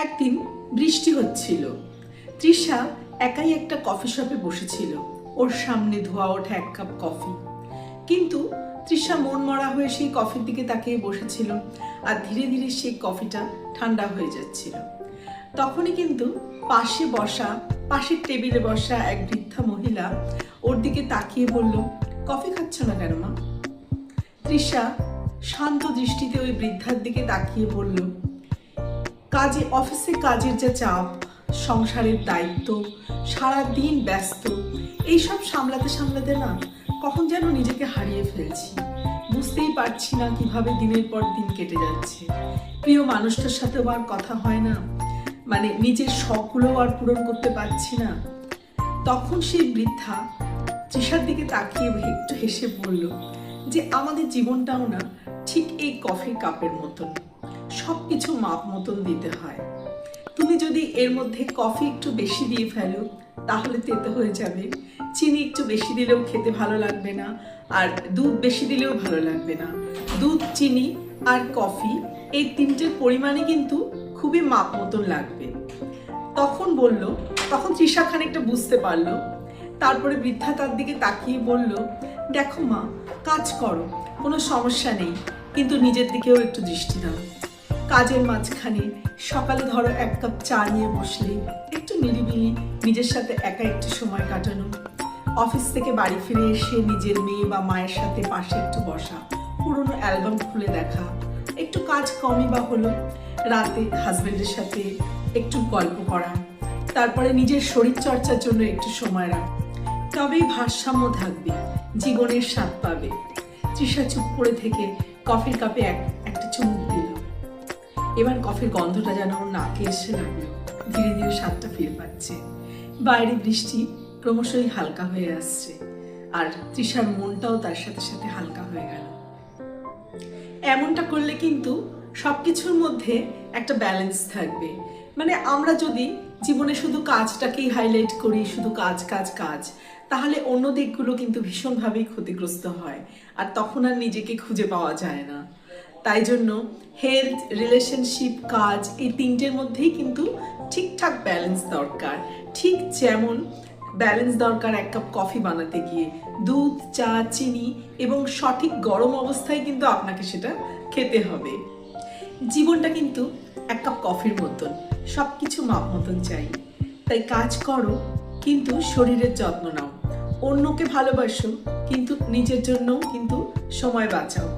একদিন বৃষ্টি হচ্ছিল। তৃষা একাই একটা কফি শপে বসেছিল। ওর সামনে ধোয়া ওঠা এক কাপ কফি। কিন্তু তৃষা মন মরা হয়ে সেই কফির দিকে তাকিয়ে বসেছিল, আর ধীরে ধীরে সেই কফিটা ঠান্ডা হয়ে যাচ্ছিল। তখনই কিন্তু পাশের টেবিলে বসা এক বৃদ্ধা মহিলা ওর দিকে তাকিয়ে বলল, কফি খাচ্ছ না কেন মা? তৃষা শান্ত দৃষ্টিতে ওই বৃদ্ধার দিকে তাকিয়ে বলল, অফিসে কাজের যা চাপ, সংসারের দায়িত্ব, সারাদিন ব্যস্ত, এইসব সামলাতে সামলাতে না কখন যেন নিজেকে হারিয়ে ফেলছি। বুঝতেই পারছি না কিভাবে দিনের পর দিন কেটে যাচ্ছে। প্রিয় মানুষটার সাথেও আর কথা হয় না, নিজের শখগুলোও আর পূরণ করতে পারছি না। তখন সেই বৃদ্ধা তৃষার দিকে তাকিয়ে একটু হেসে বলল যে আমাদের জীবনটাও না ঠিক এই কফির কাপের মতন, সবকিছু মাপ মতন দিতে হয়। তুমি যদি এর মধ্যে কফি একটু বেশি দিয়ে ফেলো তাহলে তেতো হয়ে যাবে, চিনি একটু বেশি দিলেও খেতে ভালো লাগবে না, আর দুধ বেশি দিলেও ভালো লাগবে না। দুধ, চিনি আর কফি এই তিনটের পরিমাণই কিন্তু খুবই মাপ মতন লাগবে। তখন তৃষা খানিকটা বুঝতে পারলো। তারপরে বৃদ্ধা তার দিকে তাকিয়ে বলল, দেখো মা, কাজ করো, কোনো সমস্যা নেই, কিন্তু নিজের দিকেও একটু দৃষ্টি দাও। কাজের মাঝখানে সকালে ধরো এক কাপ চা নিয়ে বসলে, একটু নিরিবিলি নিজের সাথে একা একটু সময় কাটানো। অফিস থেকে বাড়ি ফিরে এসে নিজের মেয়ে বা মায়ের সাথে পাশে একটু বসা, পুরনো অ্যালবাম খুলে দেখা, একটু কাজ কমই বা হলো। রাতে হাজবেন্ডের সাথে একটু গল্প করা, তারপরে নিজের শরীর চর্চার জন্য একটু সময় রাখা। তবেই ভারসাম্য থাকবে, জীবনের স্বাদ পাবে। তৃষা চুপ করে থেকে কফির কাপে একটা চুমুক দিল। এবার কফির গন্ধটা যেন ওর নাকে এসে লাগলো। ধীরে ধীরে স্বাদটা ফিরে পাচ্ছে। বাইরে বৃষ্টি ক্রমশই হালকা হয়ে আসছে, আর তৃষার মনটাও তার সাথে সাথে হালকা হয়ে গেল। এমনটা করলে কিন্তু সবকিছুর মধ্যে একটা ব্যালেন্স থাকবে। আমরা যদি জীবনে শুধু কাজটাকেই হাইলাইট করি, শুধু কাজ কাজ কাজ, তাহলে অন্য দিকগুলো কিন্তু ভীষণভাবেই ক্ষতিগ্রস্ত হয়, আর তখন আর নিজেকে খুঁজে পাওয়া যায় না। তাই জন্য হেলথ, রিলেশনশিপ, কাজ এই তিনটের মধ্যেই কিন্তু ঠিকঠাক ব্যালেন্স দরকার। ঠিক যেমন ব্যালেন্স দরকার এক কাপ কফি বানাতে গিয়ে, দুধ, চা, চিনি এবং সঠিক গরম অবস্থায় কিন্তু আপনাকে সেটা খেতে হবে। জীবনটা কিন্তু এক কাপ কফির মতন, সবকিছু মাপ মতন চাই। তাই কাজ করো, কিন্তু শরীরের যত্ন নাও। অন্যকে ভালোবাসো, কিন্তু নিজের জন্যও কিন্তু সময় বাঁচাও।